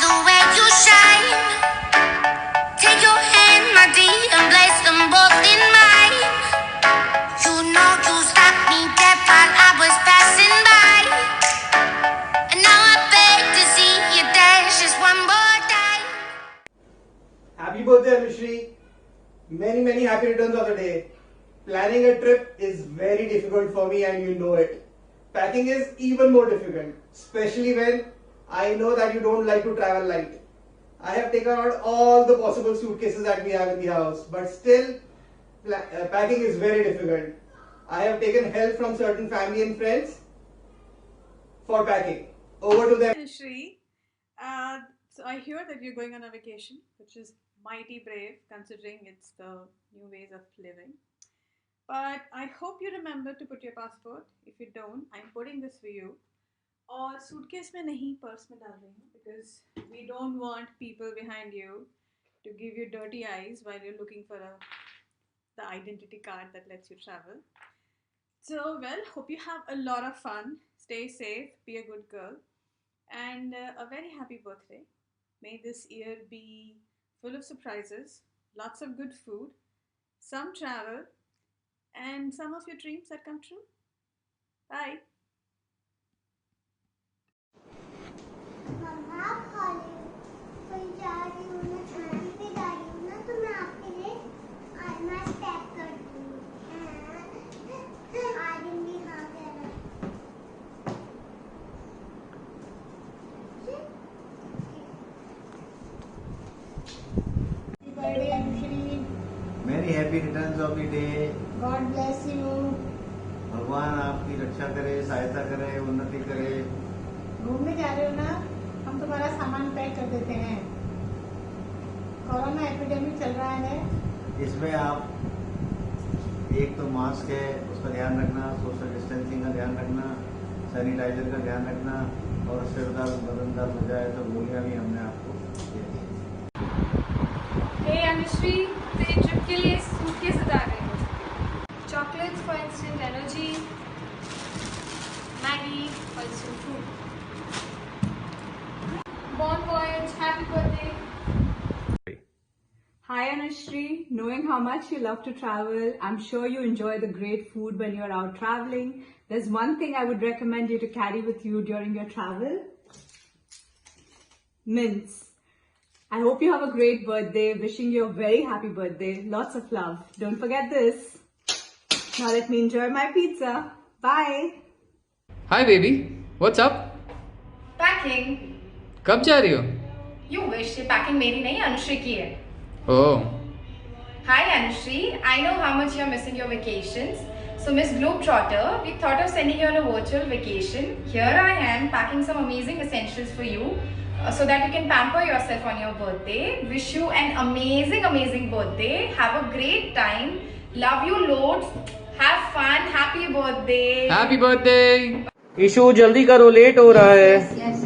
the way you shine. Take your hand, my dear, and place them both in mine. You know you stopped me dead while I was passing by. And now I beg to see you dance just one more time. Happy birthday, Anushri. Many happy returns of the day. Planning a trip is very difficult for me and you know it. Packing is even more difficult, especially when I know that you don't like to travel light. I have taken out all the possible suitcases that we have in the house, but still packing is very difficult. I have taken help from certain family and friends for packing. Over to them. Shri, so I hear that you're going on a vacation, which is mighty brave considering it's the new ways of living. But I hope you remember to put your passport. If you don't, I'm putting this for you. और suitcase में नहीं purse में डाल रही हूँ because we don't want people behind you to give you dirty eyes while you're looking for the identity card that lets you travel. So well, hope you have a lot of fun. Stay safe, be a good girl, and a very happy birthday. May this year be full of surprises, lots of good food, some travel, and some of your dreams that come true. Bye. मम्मा कोई जा रही हूँ ना खाने पे जा रही हूँ ना तो मैं आपके लिए आलमास पैक कर दूँगी आ दूँगी हाँ birthday Anushri Many happy returns of the day. God bless you भगवान आपकी रक्षा करे, सहायता करे, उन्नति करे. घूमने जा रहे हो ना हम तुम्हारा सामान पैक कर देते हैं कोरोना एपिडेमिक चल रहा है इसमें आप एक तो मास्क है उसका ध्यान रखना, सोशल डिस्टेंसिंग का ध्यान रखना, सैनिटाइजर का ध्यान रखना और सिर दर्द बदन दर्द हो जाए तो गोलियां भी हमने आपको दे दी. Hey Anushri, तेरी ट्रिप के लिए सूटकेस उतार रही हूँ. Chocolates for instant energy, Maggie for instant food. Bon voyage, happy birthday. Hi Anushri, knowing how much you love to travel, I'm sure you enjoy the great food when you're out traveling. There's one thing I would recommend you to carry with you during your travel. Mints. I hope you have a great birthday. Wishing you a very happy birthday. Lots of love. Don't forget this. Now let me enjoy my pizza. Bye. Hi baby, what's up? Packing. कब जा रही हो? You wish ये packing मेरी नहीं अनुश्री की है. Oh. Hi Anushri, I know how much you're missing your vacations. So Miss Globetrotter, we thought of sending you on a virtual vacation. Here I am packing some amazing essentials for you so that you can pamper yourself on your birthday. Wish you an amazing birthday. Have a great time. Love you loads. Have fun. Happy birthday. Happy birthday. ईशू जल्दी करो, late हो रहा है. yes.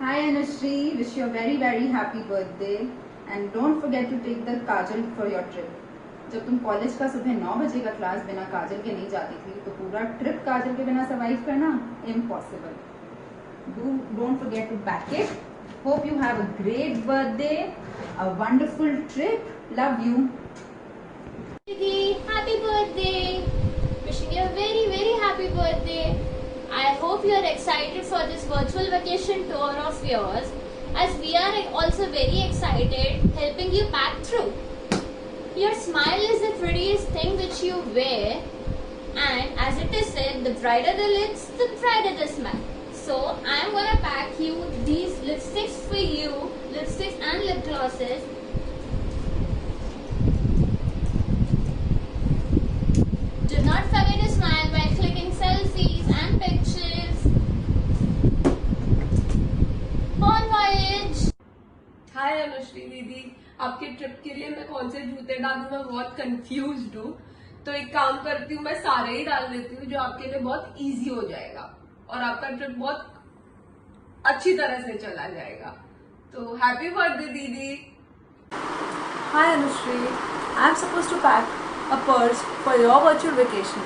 Hi Anushri, wish you a very happy birthday and don't forget to take the Kajal for your trip. जब तुम college का सुबह 9 बजे का क्लास बिना काजल के नहीं जाती थी तो पूरा ट्रिप काजल के बिना सर्वाइव करना impossible. Don't forget to pack it. Hope you have a great birthday, a wonderful trip. Love you. Didi, happy birthday! Wishing you a very happy birthday. I hope you are excited for this virtual vacation tour of yours, as we are also very excited helping you pack through. Your smile is the prettiest thing which you wear, and as it is said, the brighter the lips, the brighter the smile. So I am gonna pack you these lipsticks for you, lipsticks and lip glosses. Do not forget to smile by clicking selfies and pictures. Bon voyage! Hi Anushri didi, आपके trip के लिए मैं कौन से जूते डालूं, मैं बहुत कंफ्यूज्ड हूँ. तो एक काम करती हूँ, मैं सारे ही डाल देती हूँ जो आपके लिए बहुत इजी हो जाएगा और आपका ट्रिप बहुत अच्छी तरह से चला जाएगा. तो हैप्पी बर्थडे दीदी. Hi Anushri, I'm supposed to pack a purse for your virtual vacation,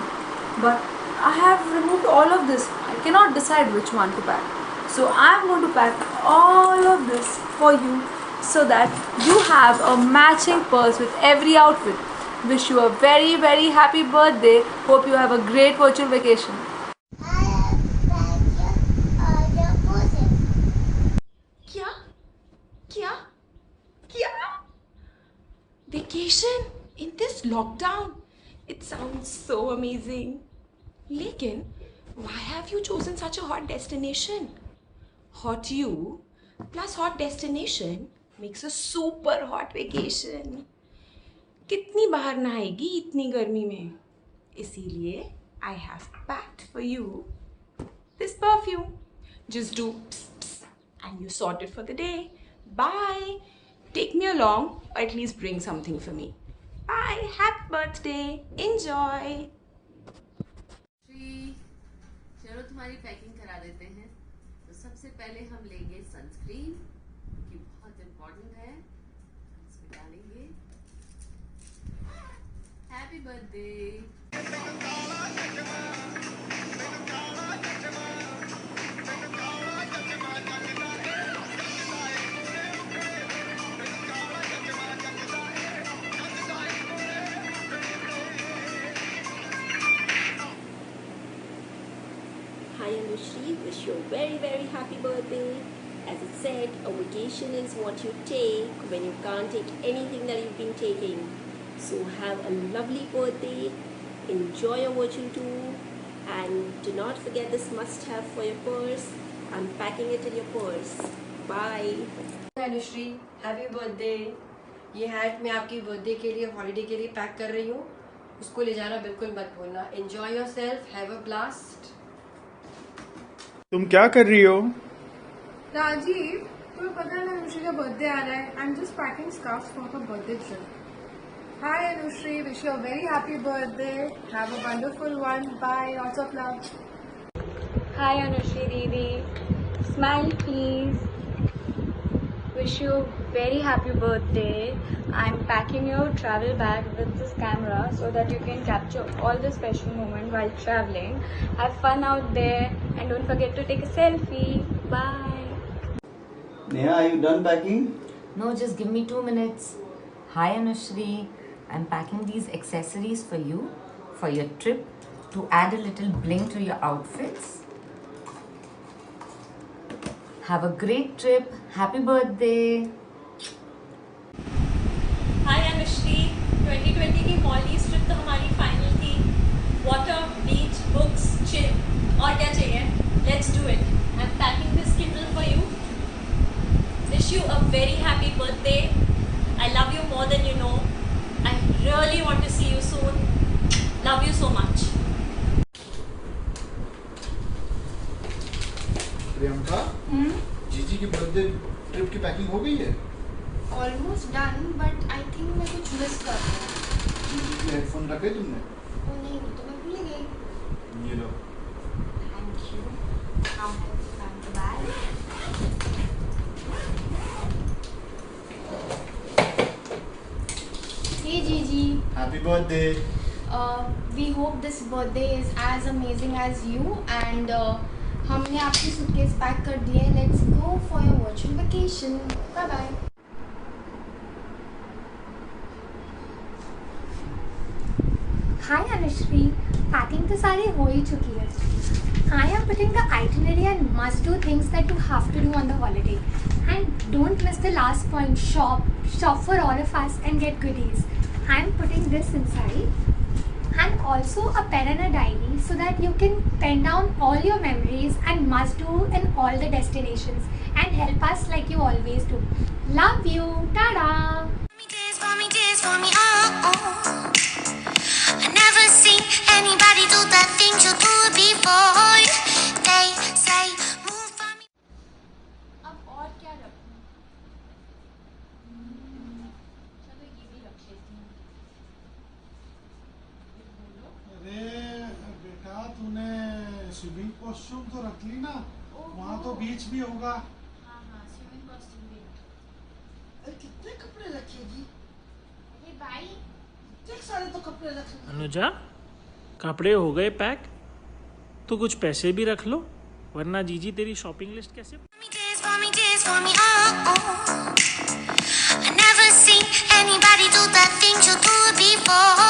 but I have removed all of this. I cannot decide which one to pack. So I am going to pack all of this for you so that you have a matching purse with every outfit. Wish you a very, very happy birthday. Hope you have a great virtual vacation. क्या क्या क्या vacation in this lockdown? It sounds so amazing. लेकिन why have you chosen such a hot destination? Hot you plus hot destination makes a super hot vacation. कितनी बाहर नहाएगी इतनी गर्मी में? इसीलिए I have packed for you this perfume. Just do pss, pss, and you sorted for the day. Bye. Take me along, or at least bring something for me. Bye. Happy birthday. Enjoy. चलो तुम्हारी packing करा देते हैं। तो सबसे पहले हम लेंगे सनस्क्रीन, कि बहुत इम्पोर्टेंट है, इसमें डालेंगे। Happy birthday. Hi Anushri, wish you a very very happy birthday. As it said, a vacation is what you take when you can't take anything that you've been taking. So have a lovely birthday, enjoy your virtual tour, and do not forget this must-have for your purse. I'm packing it in your purse. Bye. Anushri, happy birthday. ये hat मैं आपकी birthday के लिए, holiday के लिए pack कर रही हूँ। उसको ले जाना बिल्कुल मत भूलना। Enjoy yourself, have a blast. तुम क्या कर रही हो? राजीव, तुम्हें पता है ना अनुश्री का बर्थडे आ रहा है। I am just packing scarves for her birthday trip. Hi Anushri, wish you a very happy birthday, have a wonderful one, bye, lots of love. Hi Anushri Didi, smile please. Wish you a very happy birthday. I'm packing your travel bag with this camera so that you can capture all the special moments while traveling. Have fun out there and don't forget to take a selfie. Bye. Neha, are you done packing? No, just give me 2 minutes. Hi Anushri, I'm packing these accessories for you for your trip to add a little bling to your outfits. Have a great trip. Happy birthday. Hi Anushri, 2020 की Maldives trip तो हमारी final थी। Water, बीच, books, chill, और क्या चाहिए? Let's do it. I'm packing this Kindle for you. Wish you a very happy birthday. I love you more than you know. I really want to see you soon. Love you so much. Priyanka, जीजी की birthday trip की packing हो गई है? Almost done, but I think मैं कुछ miss कर रहा हूँ। जीजी के हेडफोन रखे तुमने? ओ नहीं, वो तो मैं भूल गई। ये लो। Thank you. Now let's pack the bag. Hey जीजी, happy birthday. We hope this birthday is as amazing as you and हमने आपकी सूटकेस पैक कर दी है। Let's go for your virtual vacation. Bye bye. Hi Anushree, packing तो सारी हो ही चुकी है। I am putting the itinerary and must do things that you have to do on the holiday and don't miss the last point, shop for all of us and get goodies. I am putting this inside and also a pen and a diary so that you can pen down all your memories and must do in all the destinations and help us like you always do. Love you. Tada. For me, oh, oh. I never seen anybody do the things you do before. They say, move for me. अब और क्या रखूं? चलो ये भी रख लेती हूँ। अरे बेटा, तूने स्विमिंग कॉस्ट्यूम तो रख ली ना? वहाँ तो बीच भी होगा। हाँ हाँ, स्विमिंग कॉस्ट्यूम भी रखा। कितने कपड़े रखेगी? अरे भाई, देख, सारे अनुजा कपड़े हो गए पैक, तो कुछ पैसे भी रख लो, वरना जीजी तेरी शॉपिंग लिस्ट कैसे Tears for me, oh, oh. I never seen anybody do the things you do before.